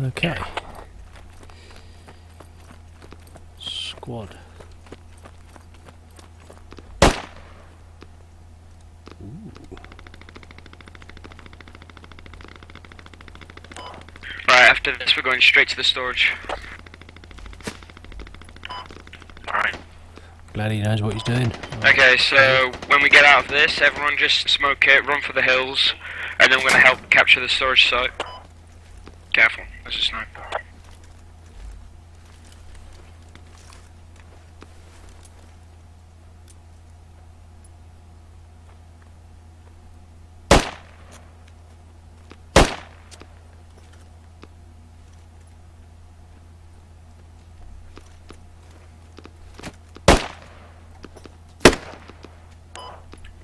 Okay. Squad. Ooh. Right, after this we're going straight to the storage. Alright. Glad he knows what he's doing. Okay, so when we get out of this, everyone just smoke it, run for the hills, and then we're going to help capture the storage site. Careful, there's a sniper.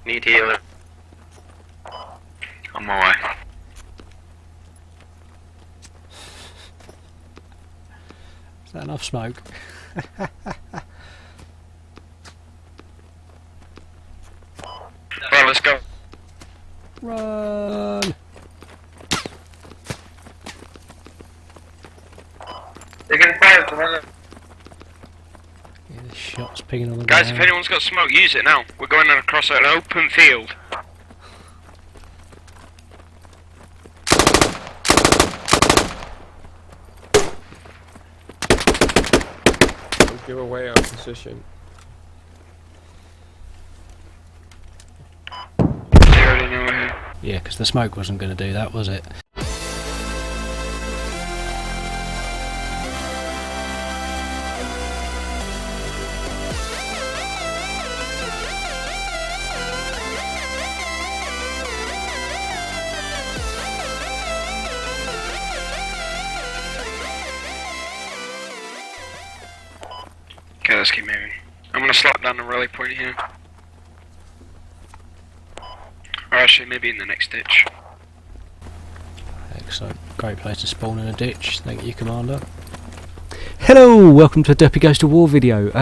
Need healer. On my way. Is that enough smoke? Right, let's go. Run! They can fire from other. Yeah, the shot's pinging on the Guys, ground. if anyone's got smoke, use it now. We're going across an open field. Don't give away our position. They already know we're here. Yeah, because the smoke wasn't going to do that, was it? Okay, let's keep moving. I'm gonna slap down the rally point here. Or actually, maybe in the next ditch. Excellent. Great place to spawn in a ditch. Thank you, Commander. Hello! Welcome to a Derpy Goes to War video.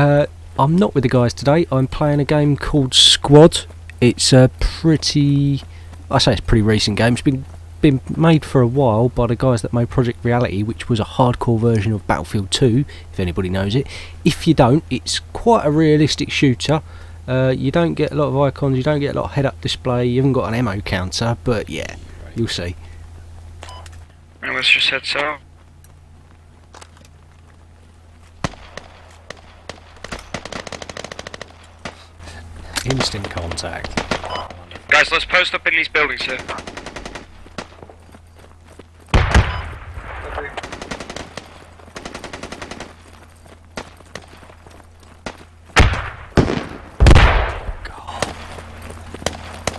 I'm not with the guys today. I'm playing a game called Squad. It's a pretty... I say it's a pretty recent game. It's been made for a while by the guys that made Project Reality, which was a hardcore version of Battlefield 2, if anybody knows it. If you don't, it's quite a realistic shooter. You don't get a lot of icons, you don't get a lot of head-up display, you haven't got an ammo counter, but yeah, you'll see. Right, let's just head south. Instant contact. Guys, let's post up in these buildings here.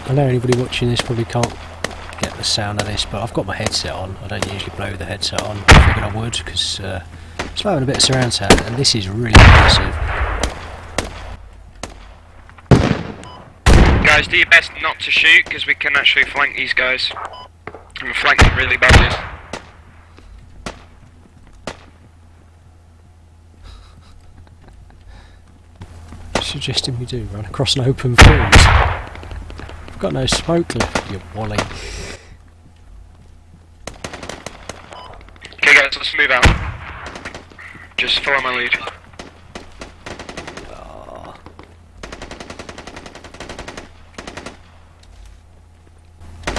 I know anybody watching this probably can't get the sound of this, but I've got my headset on. I don't usually play with the headset on. I figured I would, because it's having a bit of surround sound, and this is really impressive. Guys, do your best not to shoot, because we can actually flank these guys. And we're flanking really badly. Suggesting we do run across an open field. I've got no smoke left, you wally. Okay guys, let's move out. Just follow my lead.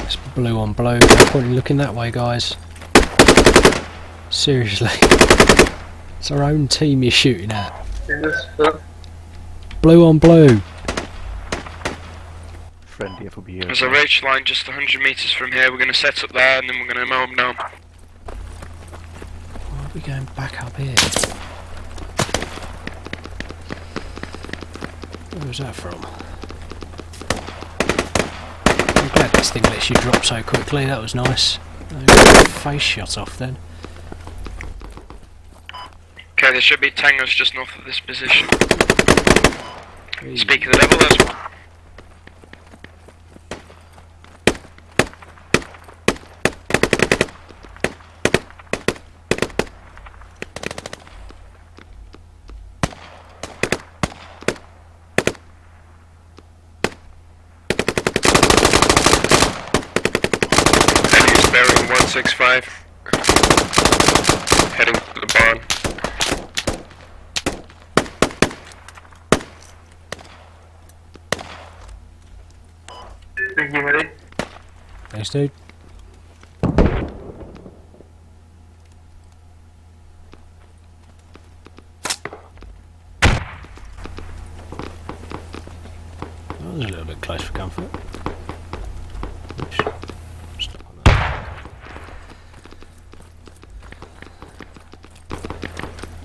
It's blue on blue, no point in looking that way, guys. Seriously. It's our own team you're shooting at. Blue on blue. Friendly FOB here. There's a ridge line just 100 metres from here. We're going to set up there and then we're going to mow them down. Why are we going back up here? Where was that from? I'm glad this thing lets you drop so quickly, that was nice. I got a face shot off then. Okay, there should be tangos just north of this position. Speak of the devil, there's one. Enemy's bearing 165. heading to the barn. You ready? Thanks, dude. That was a little bit close for comfort. Oops. Stop on that.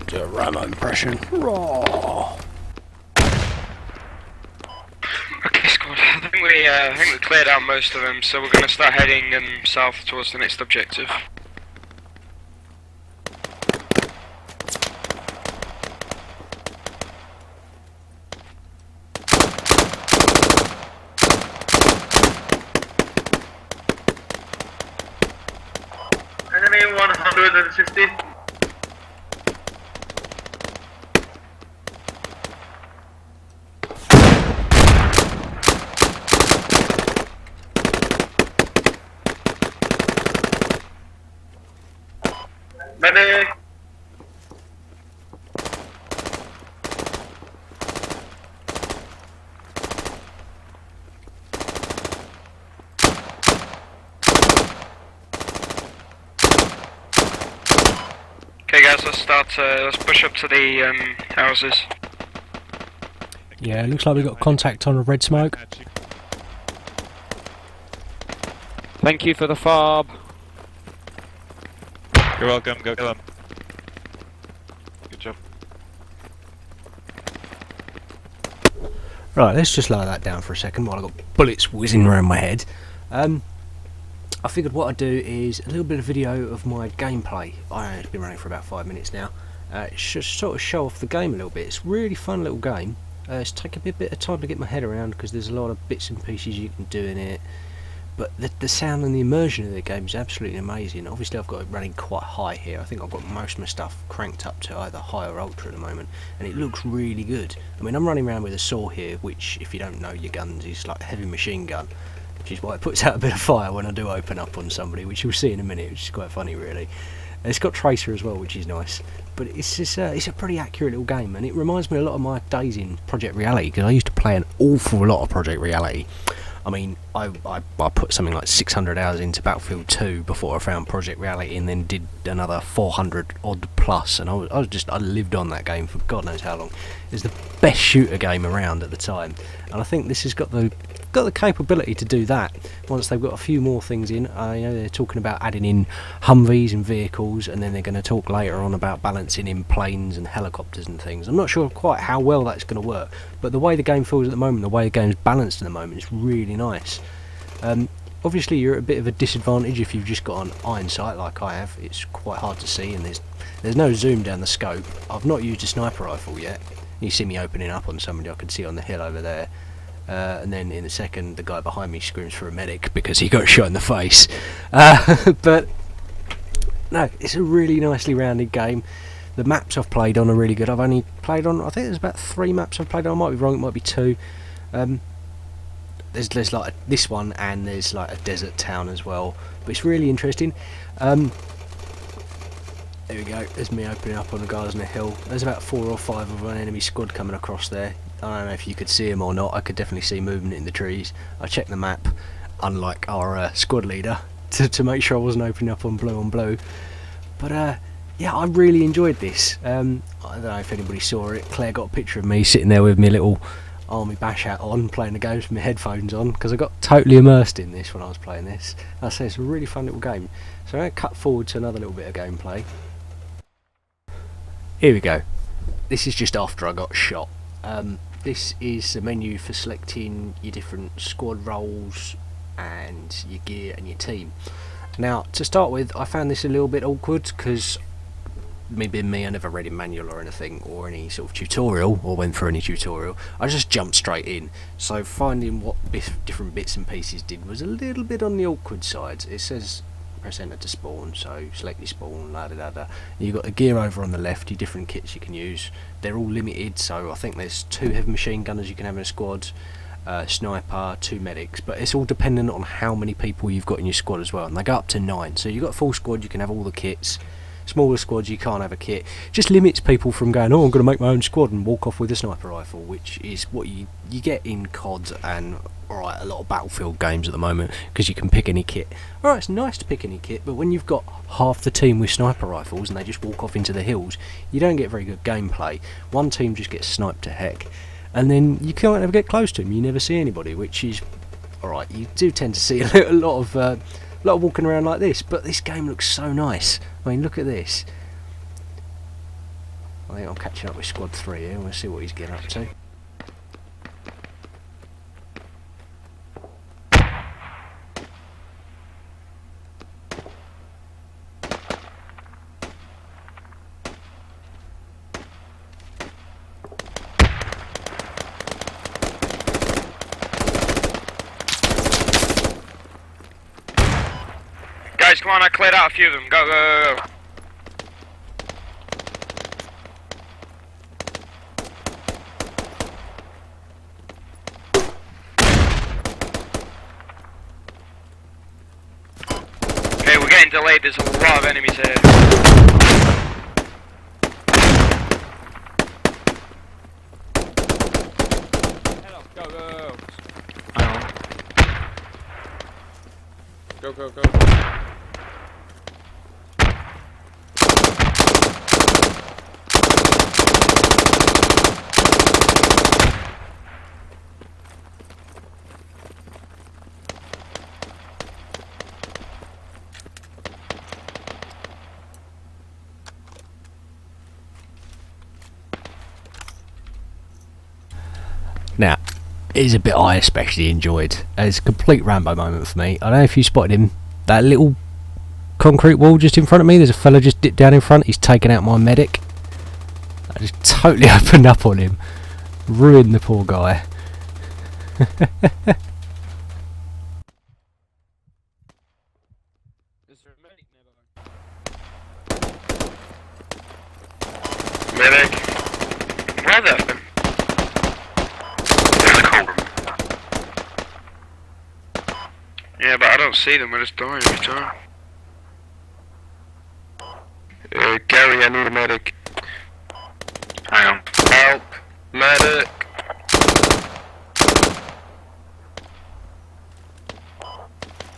Do a Ramo impression. Raw. Okay, squad. I think we cleared out most of them, so we're going to start heading south towards the next objective. Enemy 150. Ready? Okay guys, let's push up to the houses. Yeah, looks like we've got contact on a red smoke. Thank you for the fob. You're welcome, go kill him. Good job. Right, let's just lower that down for a second while I've got bullets whizzing around my head. I figured what I'd do is a little bit of video of my gameplay. I know it's been running for about 5 minutes now. Just sort of show off the game a little bit. It's a really fun little game. It's taken a bit of time to get my head around because there's a lot of bits and pieces you can do in it. But the sound and the immersion of the game is absolutely amazing. Obviously I've got it running quite high here. I think I've got most of my stuff cranked up to either high or ultra at the moment, and it looks really good. I mean, I'm running around with a saw here, which if you don't know your guns is like a heavy machine gun, which is why it puts out a bit of fire when I do open up on somebody, which you'll see in a minute, which is quite funny really. And it's got tracer as well, which is nice. But it's just, it's a pretty accurate little game, and it reminds me a lot of my days in Project Reality, because I used to play an awful lot of Project Reality. I mean, I put something like 600 hours into Battlefield 2 before I found Project Reality, and then did another 400 odd plus, and I lived on that game for God knows how long. It was the best shooter game around at the time, and I think this has got the capability to do that once they've got a few more things in. I know they're talking about adding in Humvees and vehicles, and then they're going to talk later on about balancing in planes and helicopters and things. I'm not sure quite how well that's going to work, but the way the game feels at the moment, the way the game's balanced at the moment, is really nice. Obviously you're at a bit of a disadvantage if you've just got an iron sight like I have. It's quite hard to see, and there's no zoom down the scope. I've not used a sniper rifle yet. You see me opening up on somebody I can see on the hill over there. And then in a second the guy behind me screams for a medic because he got shot in the face. But no, it's a really nicely rounded game. The maps I've played on are really good. I've only played on, I think there's about 3 maps I've played on. I might be wrong, it might be 2. There's like this one, and there's like a desert town as well, but it's really interesting. There we go, there's me opening up on the guys on the hill. There's about 4 or 5 of an enemy squad coming across there. I don't know if you could see them or not. I could definitely see movement in the trees. I checked the map, unlike our squad leader, to make sure I wasn't opening up on blue. But yeah, I really enjoyed this. I don't know if anybody saw it. Claire got a picture of me sitting there with my little army bash hat on, playing the games with my headphones on, because I got totally immersed in this when I was playing this. I say it's a really fun little game. So I'm going to cut forward to another little bit of gameplay. Here we go. This is just after I got shot. This is the menu for selecting your different squad roles and your gear and your team. Now, to start with, I found this a little bit awkward because me being me, I never read a manual or anything or any sort of tutorial or went through any tutorial. I just jumped straight in. So finding what different bits and pieces did was a little bit on the awkward side. It says press enter to spawn, so select your spawn, la da da da. You've got the gear over on the left, your different kits you can use. They're all limited, so I think there's 2 heavy machine gunners you can have in a squad, sniper, 2 medics, but it's all dependent on how many people you've got in your squad as well, and they go up to 9. So you've got a full squad, you can have all the kits. Smaller squads, you can't have a kit. Just limits people from going, oh, I'm going to make my own squad and walk off with a sniper rifle, which is what you get in COD and alright, a lot of Battlefield games at the moment, because you can pick any kit. Alright, it's nice to pick any kit, but when you've got half the team with sniper rifles and they just walk off into the hills, you don't get very good gameplay. One team just gets sniped to heck, and then you can't ever get close to them. You never see anybody, which is alright. You do tend to see a lot of walking around like this, but this game looks so nice. I mean, look at this. I think I'm catching up with Squad 3 here. We'll see what he's getting up to. Guys, come on, I cleared out a few of them. Go, go, go, go. Okay, we're getting delayed. There's a lot of enemies here. Head off, go, go, go. Go, go, go. Now, it is a bit I especially enjoyed. It's a complete Rambo moment for me. I don't know if you spotted him. That little concrete wall just in front of me, there's a fella just dipped down in front. He's taken out my medic. I just totally opened up on him. Ruined the poor guy. Is there a medic nearby? Medic. Where the? Yeah, but I don't see them. I just die every time. Gary, I need a medic. Hang on. Help. Medic.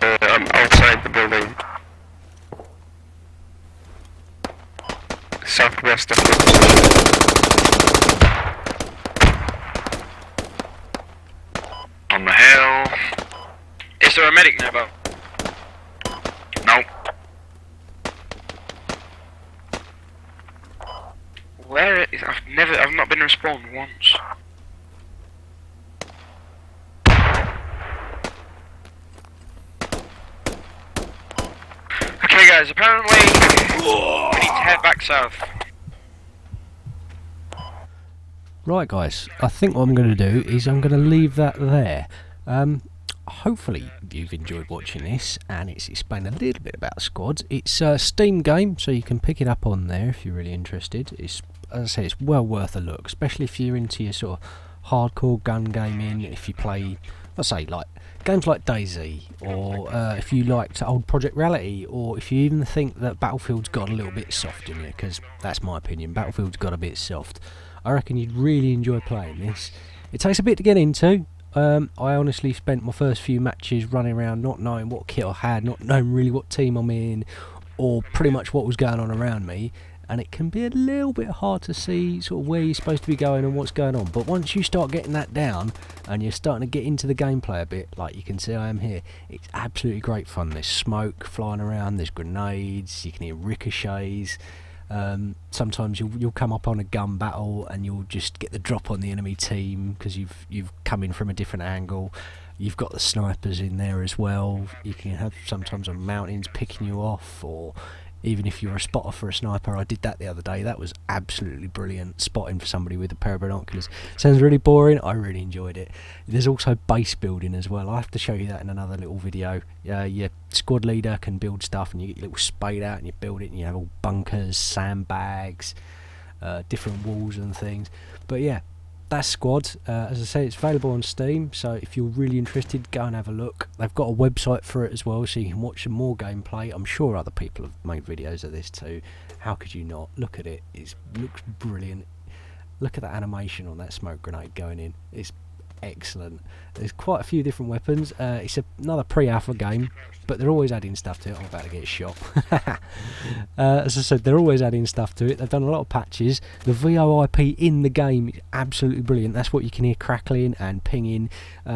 I'm outside the building. Southwest of the on the hill. Is there a medic nearby? No. Where is? I've not been respawned once. Okay, guys. Apparently, we need to head back south. Right, guys. I think what I'm going to do is I'm going to leave that there. Hopefully you've enjoyed watching this, and it's explained a little bit about squads. It's a Steam game, so you can pick it up on there if you're really interested. It's, as I say, it's well worth a look, especially if you're into your sort of hardcore gun gaming. If you play, let's say, like games like DayZ, or if you liked old Project Reality, or if you even think that Battlefield's got a little bit soft in it, because that's my opinion, Battlefield's got a bit soft. I reckon you'd really enjoy playing this. It takes a bit to get into. I honestly spent my first few matches running around not knowing what kit I had, not knowing really what team I'm in, or pretty much what was going on around me, and it can be a little bit hard to see sort of where you're supposed to be going and what's going on. But once you start getting that down and you're starting to get into the gameplay a bit, like you can see I am here, it's absolutely great fun. There's smoke flying around, there's grenades, you can hear ricochets. Sometimes you'll come up on a gun battle and you'll just get the drop on the enemy team because you've come in from a different angle. You've got the snipers in there as well. You can have sometimes on mountains picking you off, or even if you're a spotter for a sniper. I did that the other day. That was absolutely brilliant, spotting for somebody with a pair of binoculars. Sounds really boring. I really enjoyed it. There's also base building as well. I have to show you that in another little video. Your squad leader can build stuff, and you get your little spade out and you build it, and you have all bunkers, sandbags, different walls and things. But yeah, that's Squad. As I say, it's available on Steam, so if you're really interested, go and have a look. They've got a website for it as well, so you can watch some more gameplay. I'm sure other people have made videos of this too. How could you not? Look at it. It looks brilliant. Look at that animation on that smoke grenade going in. It's excellent. There's quite a few different weapons. It's another pre-alpha game, but they're always adding stuff to it. I'm about to get shot. As I said, they're always adding stuff to it. They've done a lot of patches. The VoIP in the game is absolutely brilliant. That's what you can hear crackling and pinging.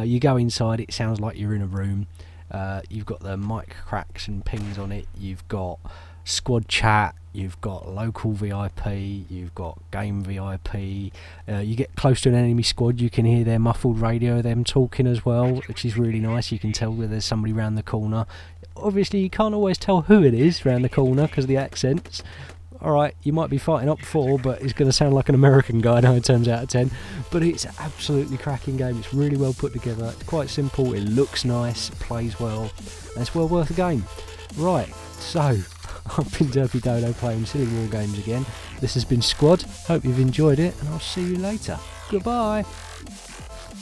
You go inside, it sounds like you're in a room. You've got the mic cracks and pings on it. You've got squad chat, you've got local VIP, you've got game VIP. You get close to an enemy squad, you can hear their muffled radio, them talking as well, which is really nice. You can tell where there's somebody round the corner. Obviously you can't always tell who it is round the corner because of the accents. Alright, you might be fighting up 4, but it's going to sound like an American guy 9 times out of 10. But it's absolutely cracking game. It's really well put together. It's quite simple. It looks nice. It plays well. And it's well worth a game. Right, so I've been Derpy Dodo playing silly war games again. This has been Squad. Hope you've enjoyed it, and I'll see you later. Goodbye.